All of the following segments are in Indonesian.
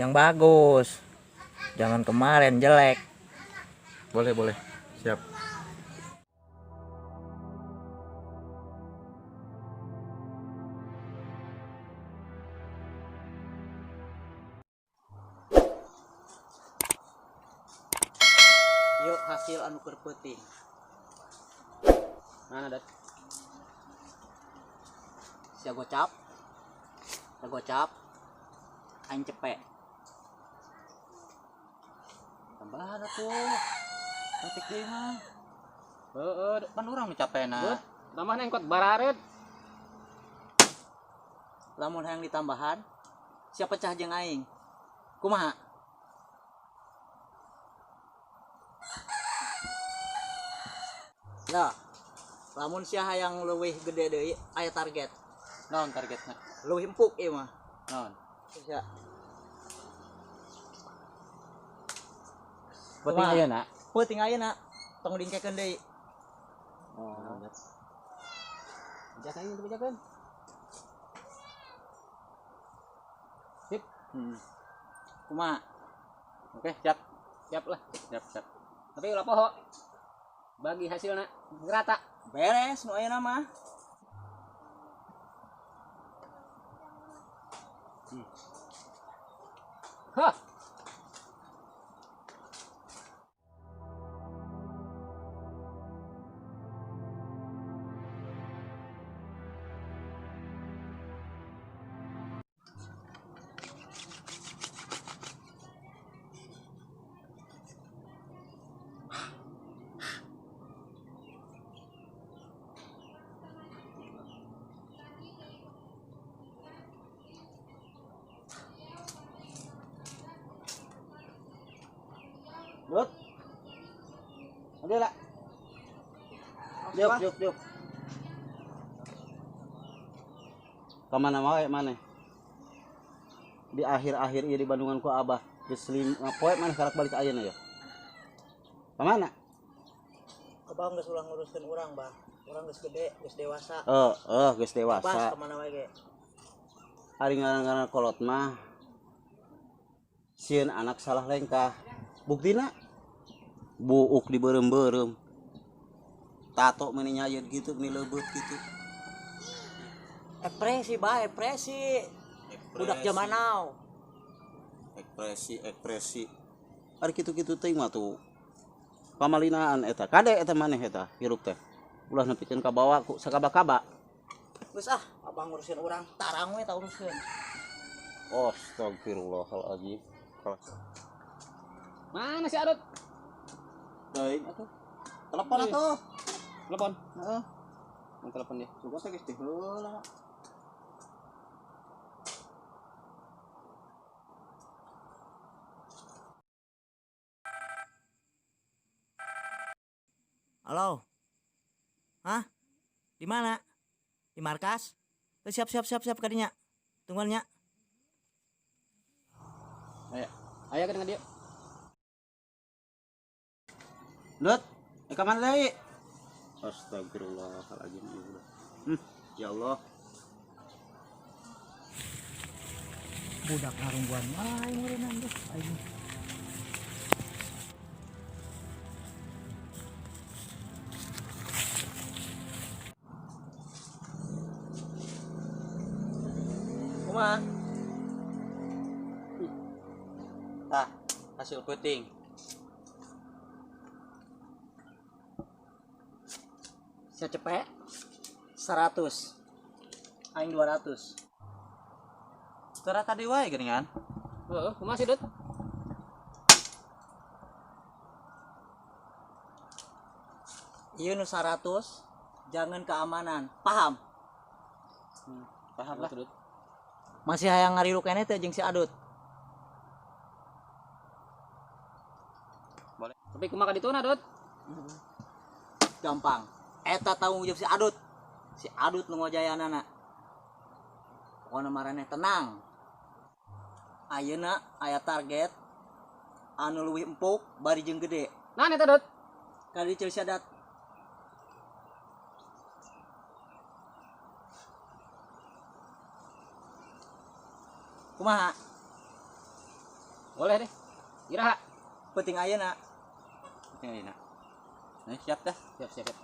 yang bagus, jangan kemarin jelek. Boleh, siap. Yuk hasil anu keur peuting. Mana dat? Sia gocap aing cepet tambahan atuh ketik deui mah pan urang nu capena Tambahan engkot bararet. lamun hayang ditambahan sia pecah jeung aing kumaha ya lamun sia hayang leuwih gede deui aya target Naon targetna? leuwih empuk ieu mah Naon? sia Penting ayeuna. peuting ayeuna tong dingkekeun deui. Oh. Jakan itu jakan. Sip. Kumaha? Oke, siap. Siap lah. Siap. Tapi ulah poho. Bagi hasilna ngerata. Beres nu ayeuna mah. Hah. Lut. Oke lah. Yuk. Kemana wae mana? Di akhir-akhir ieu di Bandungan ku Abah geus 5 poe mana karak balik ka ayeuna ya. Kemana? Abang geus ulah nguruskeun urang, Bah. Urang geus gede, geus dewasa. Geus Bas dewasa. kemana wae ge. Ari ngaran-ngaran kolot mah sieun anak salah lengkah. Buktina buuk di beureum-beureum. Tato meuni nyayeut gitu, meuni leubeut gitu. Ekspresi, Bah, ekspresi. Budak zaman now. Ekspresi. Ari kitu-kitu teh mah tuh pamalinaan eta. Kade eta maneh eta hirup teh. Ulah nepikeun ka bawah ku sakaba-kaba. Geus abang ngurusin urang, tarang we tah uruskeun. Astagfirullahaladzim. Mana si Adot? Teuing atuh. Telepon atuh. Telepon. Heeh. Mau telepon dia. Coba teh geus teh heula. Halo. Hah? Di mana? Di markas? Siap ka dinya. Tungguan nya. Aya ka dengan dia. Lut, ka mana deui? Astagfirullahaladzim. Ya Allah. Budak ngarungguan wae meureunang geus aing. Kumaha? Tah, hasil peuting. Sia cepet 100. Aing 200. Tara tadi wae geuningan. Heeh, kumaha sih, Dot? Ieu nu 100 jangan keamanan. Paham? Paham lah, Dot. Masih hayang ngarilu keneh teh jeung si Adut. Boleh. Tapi kumaha ka dituna, Dot? Gampang. Eta tanggung jawab si Adut. Si Adut nu ngojayanana. Pokona maraneh tenang. Ayeuna aya target anu leuwih empuk bari jeung gede. Naon eta, Dot? Kali diceul si Adat. Kumaha? Boleh deh. Iraha. Penting ayeuna. Ini nak. Nah, siap dah. Siap, siap. Siap.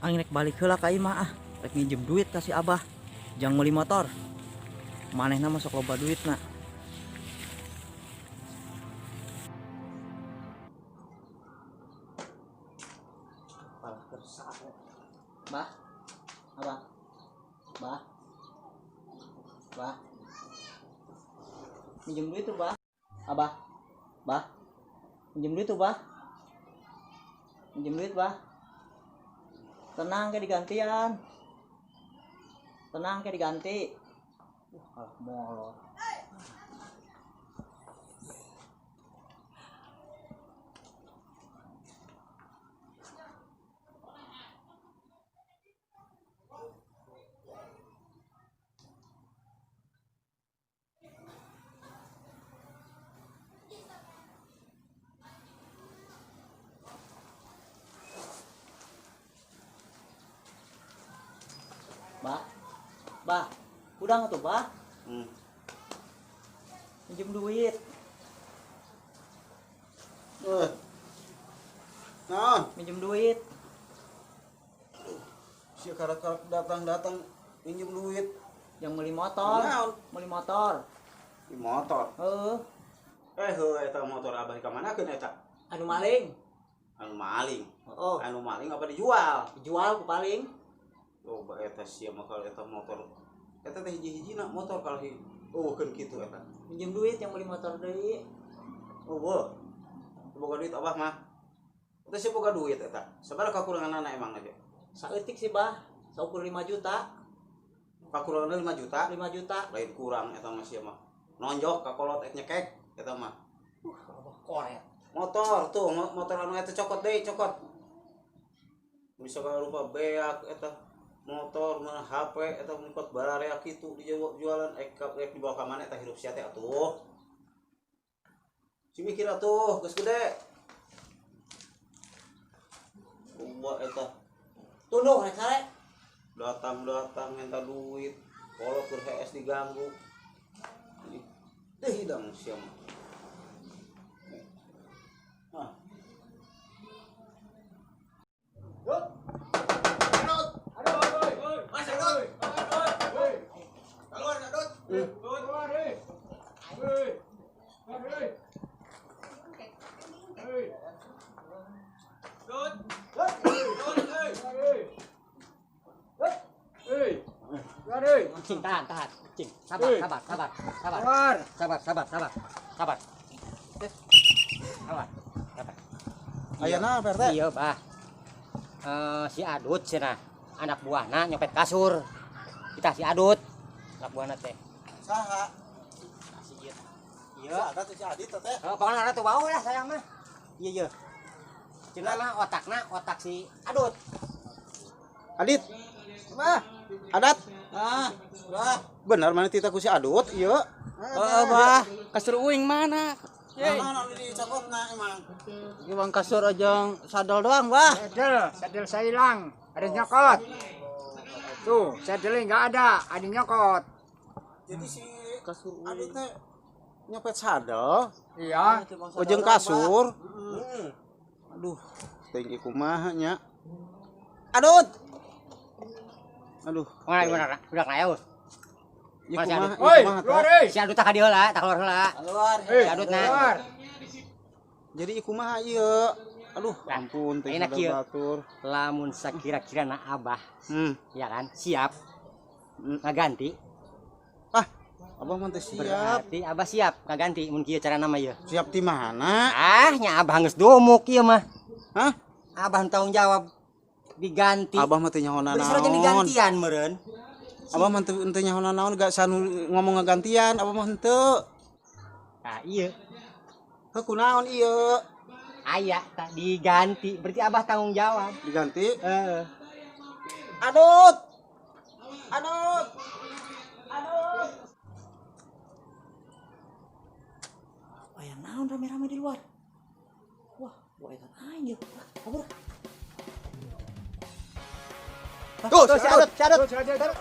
Aing rek balik heula ka imah ah. Rek minjem duit ka si Abah. Jang meuli motor. Manehna mah sok loba duitna. Bah. Abah. Bah. Bah. Minjem duit tuh, Bah. Abah. Bah. Minjem duit tuh, Bah. Minjem duit, Bah. Tenang kayak digantian. Tenang kayak diganti. Kalah molor. Bah, bah, udang tuh bah, minjem duit, Nah, minjem duit, si karak-karak datang minjem duit yang beli motor, Naon? beli motor, di motor. Eta motor abah di kamanakeun eta? anu maling, Anu maling. oh, Anu maling apa dijual? dijual ku paling, Loba eta sia mah kalau eta motor. Eta teh hiji-hijina motor kalau keun kitu eta. minjem duit yang beli motor deui, Oh, boga duit abah mah. Eta sia boga duit eta. Sabaraha kakuranganna emang aja. saeutik sih bah, saukur 5 juta, Kakuranganna 5 juta. 5 juta, Lain kurang eta mah sia mah. Nonjok ka kolot nyekek eta mah. koret, Motor tuh, motor anu eta cokot deui, cokot. Bisa rupa beak eta motor mana HP eta mungkot bararea kitu dijualan rek dibawa ka mana eta hirup sia teh atuh. Si mikir atuh geus gede. Coba eta tunduh rek sare, datang minta duit, kolot keur HS diganggu. Teh hidang sia mah. Ah. Cing, tahan. Cing, sabar. Sabar. Ayeuna Pak RT. Iya, Bah. Si Adut cenah, anak buahna nyopet kasur. Kita si Adut, anak buahna teh. Saha? Si ieu. Iya, ada tuh si Adit teh. Pokona ratu bau lah sayang mah. Iya. Cenah mah otak si Adut. Adit. Mah, Adat. bah, Benar mana tita ku si Adut, iya. bah, kasur uing mana? Nah, dicokotna emang. Iwang kasur aja sadel doang, bah. Sadel saya hilang, ada nyokot. Tuh, sadelnya nggak ada nyokot. Jadi si Adit teh nyopet sadel, Iya, ujung kasur. Aduh, tinggi kumaha nya. Adut. Aduh. Mana udah ngayau. Ya Mas kumaha, Adit. woi, kumaha teh? keluar deh. Si Adut tak dia lah, tak keluar heula. Keluar. Hei, Si Adut nah. keluar. Jadi kumaha ieu? Aduh, Nah, ampun teh enak sadel ieu. batur. Lamun sakira-kira na Abah, ya kan? Siap. Hmm. Ngaganti. Ah, abah mah teh siap. Berarti Abah siap ngaganti mun kieu cara nama ieu. Siap di mana? Nya Abah geus domuk ieu mah. Hah? Abah tanggung jawab diganti. Abah mah teh nyahoana Beri surat naon? digantian meureun. Abah mah teu nyahoana naon, gak sanu ngomong ngagantian, abah mah henteu. Nah, ieu. Heuh kunaon ieu? Aya tak diganti. Berarti Abah tanggung jawab. Diganti? Heeh. Adut. Aya naon rame-rame di luar? Wah, eta anjir. Kabur. Tuh, si Adut. Tuh, sadel.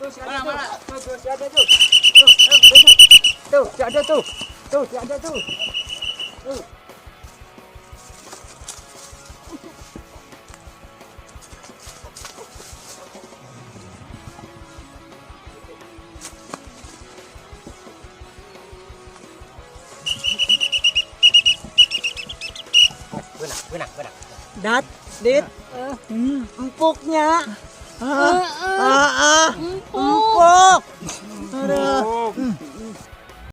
Tuh, si ada tuh. Tuh, si ada tuh. Tuh, si ada tuh. Tuh, si ada tuh. Tuh. Benang. Dat, dit, empuknya. Empuk. Aduh.